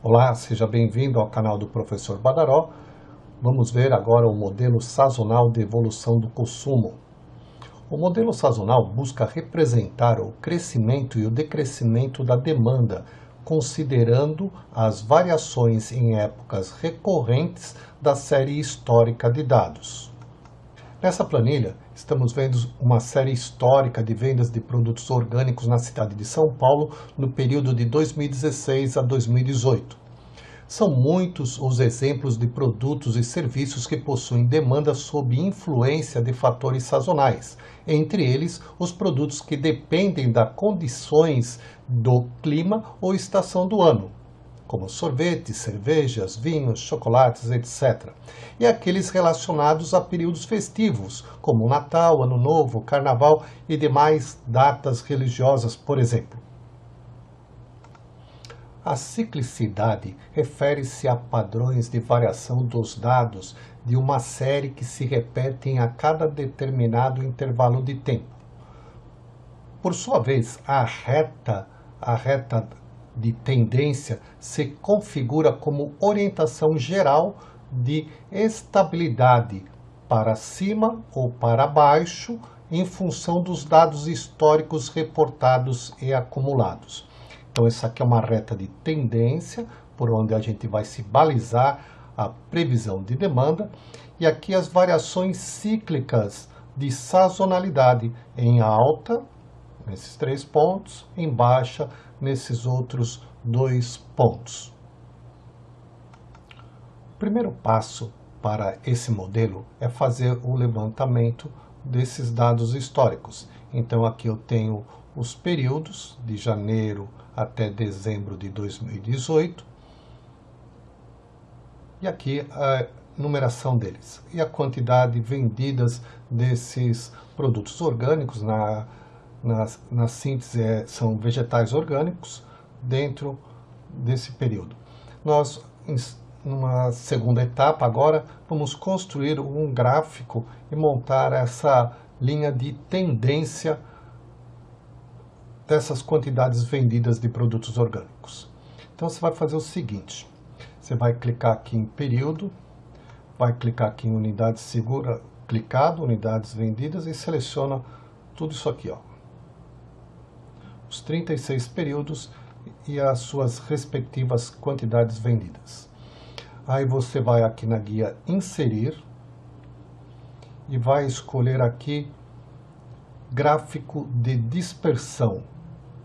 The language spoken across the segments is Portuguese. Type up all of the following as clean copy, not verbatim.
Olá, seja bem-vindo ao canal do Professor Badaró. Vamos ver agora o modelo sazonal de evolução do consumo. O modelo sazonal busca representar o crescimento e o decrescimento da demanda, considerando as variações em épocas recorrentes da série histórica de dados. Nessa planilha, estamos vendo uma série histórica de vendas de produtos orgânicos na cidade de São Paulo no período de 2016 a 2018. São muitos os exemplos de produtos e serviços que possuem demanda sob influência de fatores sazonais, entre eles os produtos que dependem das condições do clima ou estação do ano, como sorvetes, cervejas, vinhos, chocolates, etc. E aqueles relacionados a períodos festivos, como Natal, Ano Novo, Carnaval e demais datas religiosas, por exemplo. A ciclicidade refere-se a padrões de variação dos dados de uma série que se repetem a cada determinado intervalo de tempo. Por sua vez, a reta de tendência se configura como orientação geral de estabilidade para cima ou para baixo em função dos dados históricos reportados e acumulados. Então, essa aqui é uma reta de tendência, por onde a gente vai se balizar a previsão de demanda. E aqui as variações cíclicas de sazonalidade em alta, nesses 3 pontos, em baixa, nesses outros 2 pontos. O primeiro passo para esse modelo é fazer o levantamento desses dados históricos. Então, aqui eu tenho os períodos de janeiro até dezembro de 2018 e aqui a numeração deles e a quantidade vendidas desses produtos orgânicos, na síntese são vegetais orgânicos, dentro desse período. Nós, numa segunda etapa agora, vamos construir um gráfico e montar essa linha de tendência dessas quantidades vendidas de produtos orgânicos. Então você vai fazer o seguinte, você vai clicar aqui em período, vai clicar aqui em unidade segura, clicado, unidades vendidas e seleciona tudo isso aqui, ó. Os 36 períodos e as suas respectivas quantidades vendidas. Aí você vai aqui na guia inserir e vai escolher aqui gráfico de dispersão.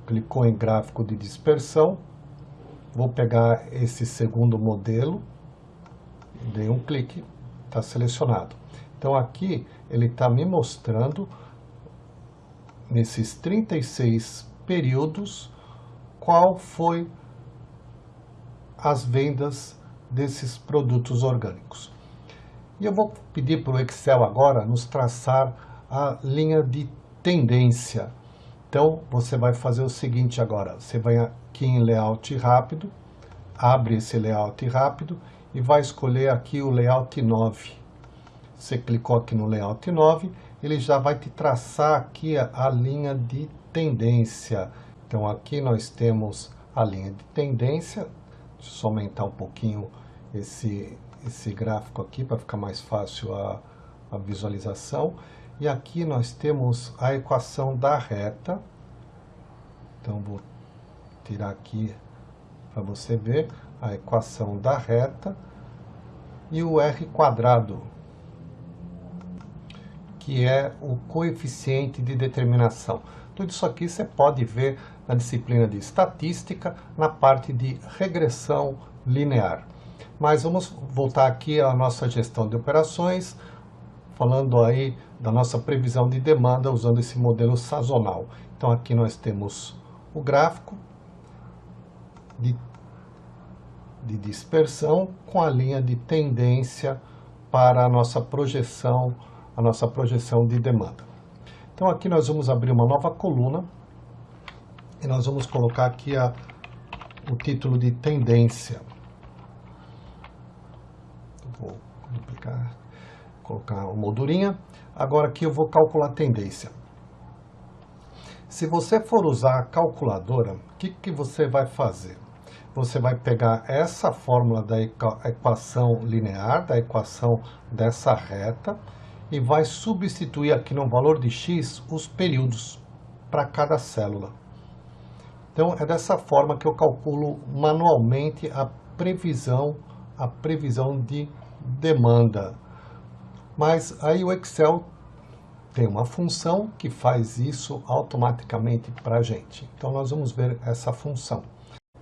Clicou em gráfico de dispersão, vou pegar esse segundo modelo, dei um clique, está selecionado. Então aqui ele está me mostrando, nesses 36 períodos, qual foi as vendas desses produtos orgânicos. E eu vou pedir para o Excel agora nos traçar a linha de tendência. Então, você vai fazer o seguinte agora, você vai aqui em Layout Rápido, abre esse Layout Rápido e vai escolher aqui o Layout 9. Você clicou aqui no Layout 9, ele já vai te traçar aqui a linha de tendência. Então, aqui nós temos a linha de tendência. Deixa eu só aumentar um pouquinho esse gráfico aqui para ficar mais fácil a visualização. E aqui nós temos a equação da reta. Então, vou tirar aqui para você ver a equação da reta. E o R quadrado, que é o coeficiente de determinação. Tudo isso aqui você pode ver na disciplina de estatística, na parte de regressão linear. Mas vamos voltar aqui à nossa gestão de operações, falando aí da nossa previsão de demanda usando esse modelo sazonal. Então aqui nós temos o gráfico de dispersão com a linha de tendência para a nossa projeção de demanda. Então aqui nós vamos abrir uma nova coluna e nós vamos colocar aqui o título de tendência. Vou duplicar, colocar uma moldurinha. Agora aqui eu vou calcular a tendência. Se você for usar a calculadora, o que você vai fazer? você vai pegar essa fórmula da equação linear, da equação dessa reta, e vai substituir aqui no valor de x os períodos para cada célula. Então é dessa forma que eu calculo manualmente a previsão de demanda. Mas aí o Excel tem uma função que faz isso automaticamente para a gente. Então nós vamos ver essa função.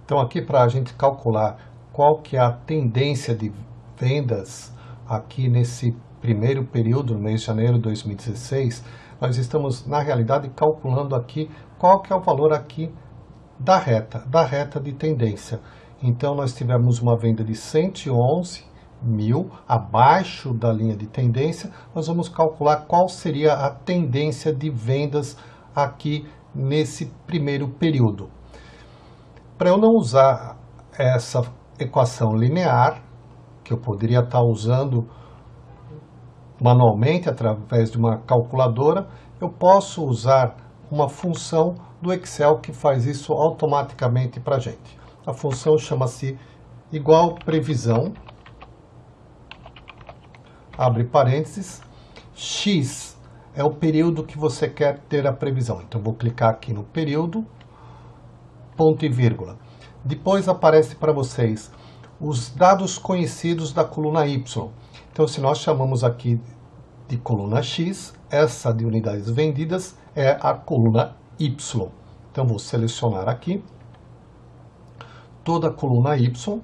Então aqui para a gente calcular qual que é a tendência de vendas aqui nesse primeiro período, no mês de janeiro de 2016, nós estamos na realidade calculando aqui qual que é o valor aqui da reta de tendência. Então nós tivemos uma venda de 111 mil abaixo da linha de tendência. Nós vamos calcular qual seria a tendência de vendas aqui nesse primeiro período. Para eu não usar essa equação linear, que eu poderia estar usando manualmente através de uma calculadora, eu posso usar uma função do Excel que faz isso automaticamente para a gente. A função chama-se igual previsão, abre parênteses, x é o período que você quer ter a previsão. Então vou clicar aqui no período, ponto e vírgula. Depois aparece para vocês os dados conhecidos da coluna Y. Então se nós chamamos aqui de coluna X, essa de unidades vendidas é a coluna Y. Então vou selecionar aqui toda a coluna Y.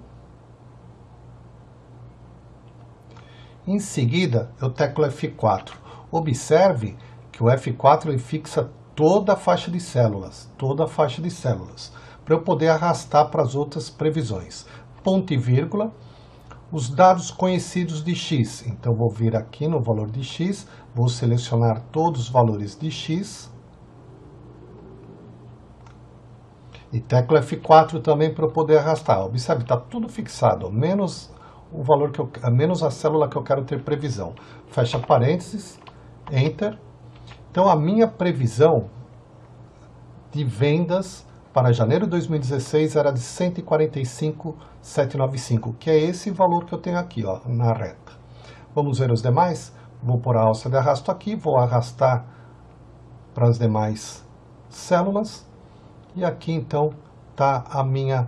Em seguida, eu teclo F4. Observe que o F4 ele fixa toda a faixa de células, para eu poder arrastar para as outras previsões. Ponto e vírgula, os dados conhecidos de X. Então, vou vir aqui no valor de X, vou selecionar todos os valores de X. E teclo F4 também para eu poder arrastar. Observe, está tudo fixado, menos o valor menos a célula que eu quero ter previsão. Fecha parênteses, Enter. Então a minha previsão de vendas para janeiro de 2016 era de 145.795, que é esse valor que eu tenho aqui, ó, na reta. Vamos ver os demais? Vou pôr a alça de arrasto aqui, vou arrastar para as demais células. E aqui então está a minha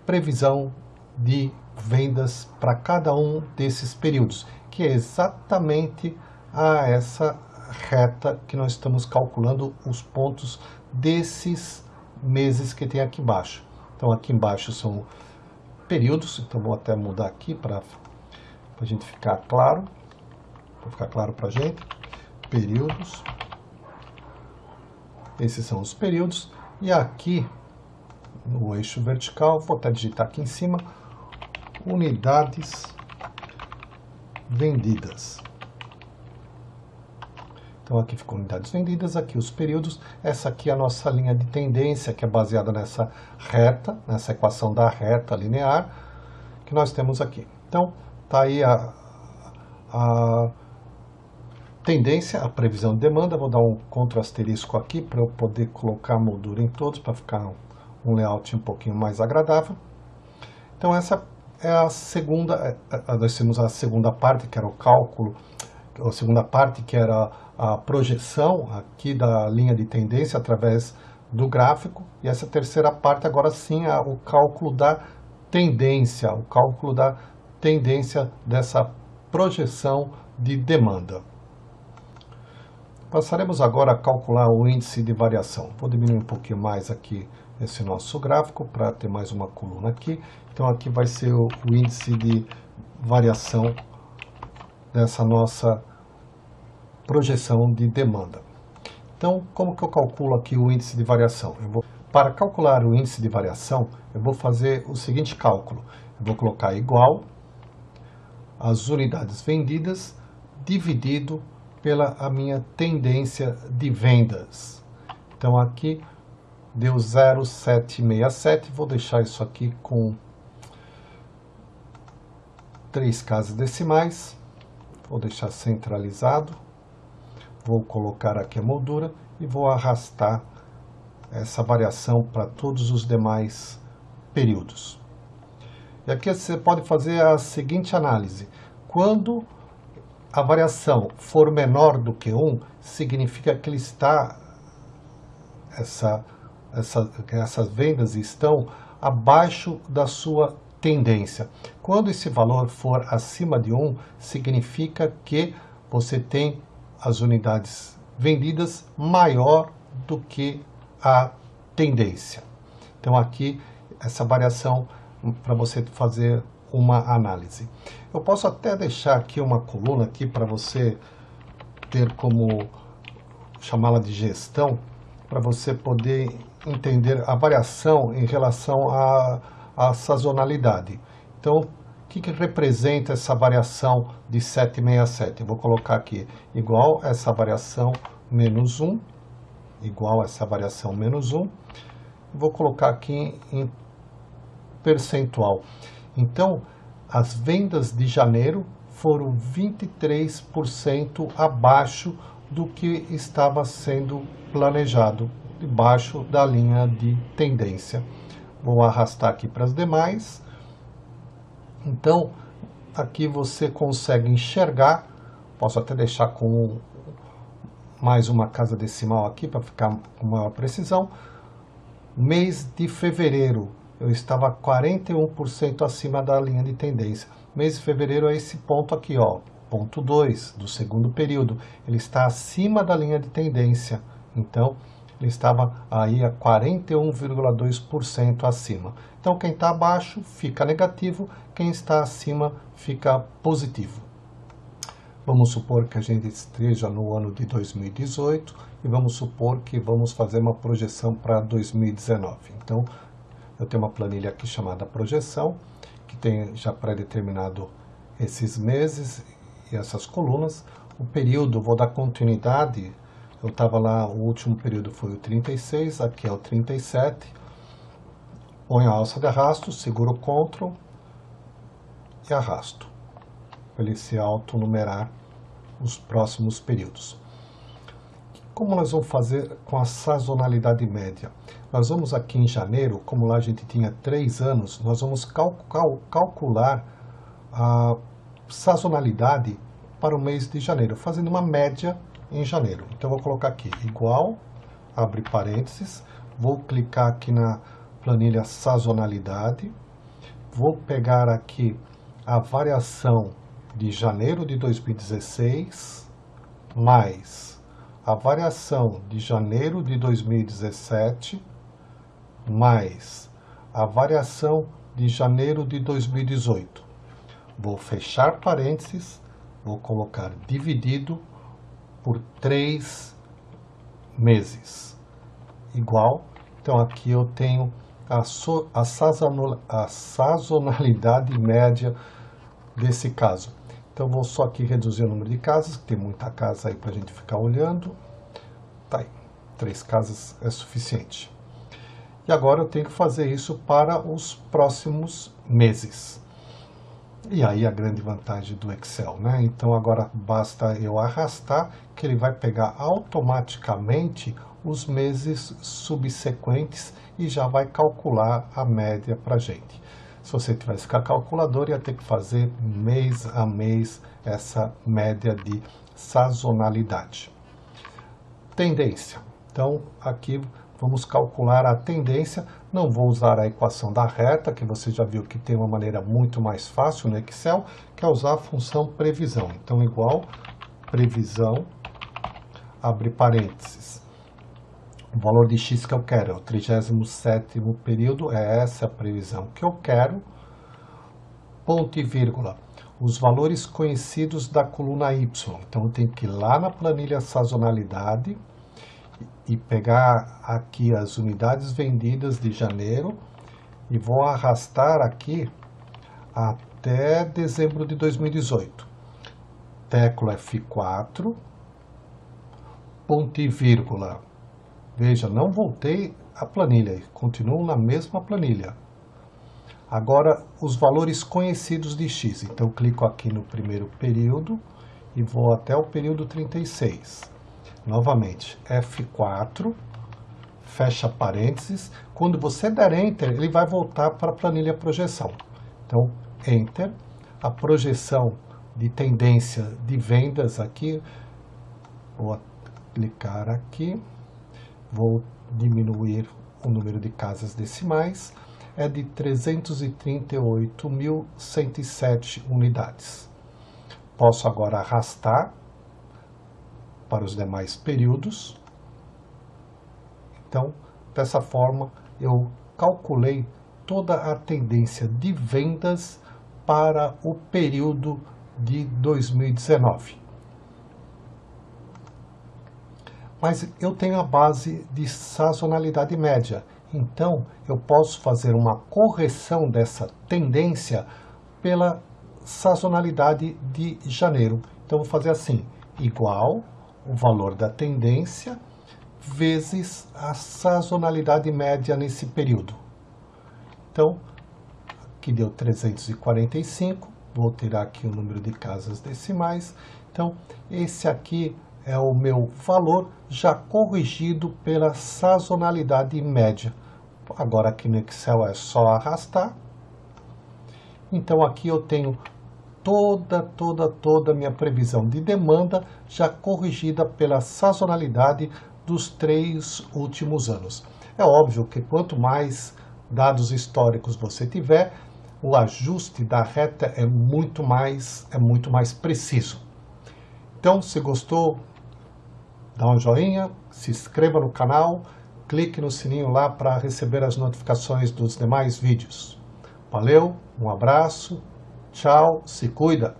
previsão de vendas para cada um desses períodos, que é exatamente essa reta que nós estamos calculando os pontos desses meses que tem aqui embaixo. Então aqui embaixo são períodos, então vou até mudar aqui para a gente ficar claro, para ficar claro para a gente, períodos, esses são os períodos, e aqui no eixo vertical, vou até digitar aqui em cima, unidades vendidas. Então aqui ficou unidades vendidas, aqui os períodos, essa aqui é a nossa linha de tendência, que é baseada nessa reta, nessa equação da reta linear, que nós temos aqui. Então, tá aí a tendência, a previsão de demanda. Vou dar um Ctrl asterisco aqui para eu poder colocar a moldura em todos, para ficar um layout um pouquinho mais agradável. Então essa é a segunda, nós temos a segunda parte, que era o cálculo, a segunda parte que era a projeção aqui da linha de tendência através do gráfico, e essa terceira parte agora sim é o cálculo da tendência, dessa projeção de demanda. Passaremos agora a calcular o índice de variação. Vou diminuir um pouquinho mais aqui esse nosso gráfico para ter mais uma coluna aqui. Então aqui vai ser o índice de variação dessa nossa projeção de demanda. Então, como que eu calculo aqui o índice de variação? Para calcular o índice de variação, eu vou fazer o seguinte cálculo. Eu vou colocar igual as unidades vendidas dividido pela a minha tendência de vendas. Então aqui deu 0,767, vou deixar isso aqui com 3 casas decimais, vou deixar centralizado, vou colocar aqui a moldura e vou arrastar essa variação para todos os demais períodos. E aqui você pode fazer a seguinte análise. Quando a variação for menor do que 1, significa que essas vendas estão abaixo da sua tendência. Quando esse valor for acima de 1, significa que você tem as unidades vendidas maior do que a tendência. Então aqui essa variação para você fazer uma análise. Eu posso até deixar aqui uma coluna aqui para você ter como chamá-la de gestão, para você poder entender a variação em relação à sazonalidade. Então, o que representa essa variação de 767? Eu vou colocar aqui igual essa variação menos 1, igual essa variação menos 1. Vou colocar aqui em percentual. Então, as vendas de janeiro foram 23% abaixo do que estava sendo planejado, debaixo da linha de tendência. Vou arrastar aqui para as demais. Então, aqui você consegue enxergar, posso até deixar com mais uma casa decimal aqui para ficar com maior precisão. Mês de fevereiro, eu estava 41% acima da linha de tendência. Mês de fevereiro é esse ponto aqui, ó, ponto 2 do segundo período. Ele está acima da linha de tendência. Então, ele estava aí a 41,2% acima. Então, quem está abaixo fica negativo, quem está acima fica positivo. Vamos supor que a gente esteja no ano de 2018 e vamos supor que vamos fazer uma projeção para 2019. Então, eu tenho uma planilha aqui chamada projeção, que tem já pré-determinado esses meses e essas colunas. O período, vou dar continuidade, eu estava lá, o último período foi o 36, aqui é o 37. Ponho a alça de arrasto, seguro o Ctrl e arrasto, para ele se autonumerar os próximos períodos. Como nós vamos fazer com a sazonalidade média? Nós vamos aqui em janeiro, como lá a gente tinha 3 anos, nós vamos calcular a sazonalidade para o mês de janeiro, fazendo uma média em janeiro. Então eu vou colocar aqui igual, abre parênteses, vou clicar aqui na planilha sazonalidade, vou pegar aqui a variação de janeiro de 2016 mais a variação de janeiro de 2017 mais a variação de janeiro de 2018. Vou fechar parênteses, vou colocar dividido por 3 meses, igual. Então aqui eu tenho a sazonalidade média desse caso. Então vou só aqui reduzir o número de casas, que tem muita casa aí para a gente ficar olhando. Tá aí, 3 casas é suficiente. E agora eu tenho que fazer isso para os próximos meses. E aí a grande vantagem do Excel, né? Então agora basta eu arrastar, que ele vai pegar automaticamente os meses subsequentes e já vai calcular a média para a gente. Se você tivesse com a calculadora, ia ter que fazer mês a mês essa média de sazonalidade. Tendência. Então, aqui vamos calcular a tendência. Não vou usar a equação da reta, que você já viu que tem uma maneira muito mais fácil no Excel, que é usar a função previsão. Então, igual previsão, abre parênteses. O valor de x que eu quero é o 37º período, é essa a previsão que eu quero. Ponto e vírgula. Os valores conhecidos da coluna Y. Então, eu tenho que ir lá na planilha sazonalidade e pegar aqui as unidades vendidas de janeiro e vou arrastar aqui até dezembro de 2018. Tecla F4, ponto e vírgula. Veja, não voltei à planilha, continuo na mesma planilha. Agora, os valores conhecidos de x. Então, eu clico aqui no primeiro período e vou até o período 36. Novamente, F4, fecha parênteses. Quando você der Enter, ele vai voltar para a planilha projeção. Então, Enter, a projeção de tendência de vendas aqui, vou clicar aqui, vou diminuir o número de casas decimais, é de 338.107 unidades. Posso agora arrastar para os demais períodos. Então, dessa forma, eu calculei toda a tendência de vendas para o período de 2019. Mas eu tenho a base de sazonalidade média, então eu posso fazer uma correção dessa tendência pela sazonalidade de janeiro. Então, vou fazer assim, igual o valor da tendência vezes a sazonalidade média nesse período. Então, aqui deu 345, vou tirar aqui o número de casas decimais. Então, esse aqui é o meu valor já corrigido pela sazonalidade média. Agora aqui no Excel é só arrastar. Então aqui eu tenho toda a minha previsão de demanda já corrigida pela sazonalidade dos 3 últimos anos. É óbvio que quanto mais dados históricos você tiver, o ajuste da reta é muito mais preciso. Então, se gostou, dá um joinha, se inscreva no canal, clique no sininho lá para receber as notificações dos demais vídeos. Valeu, um abraço, tchau, se cuida!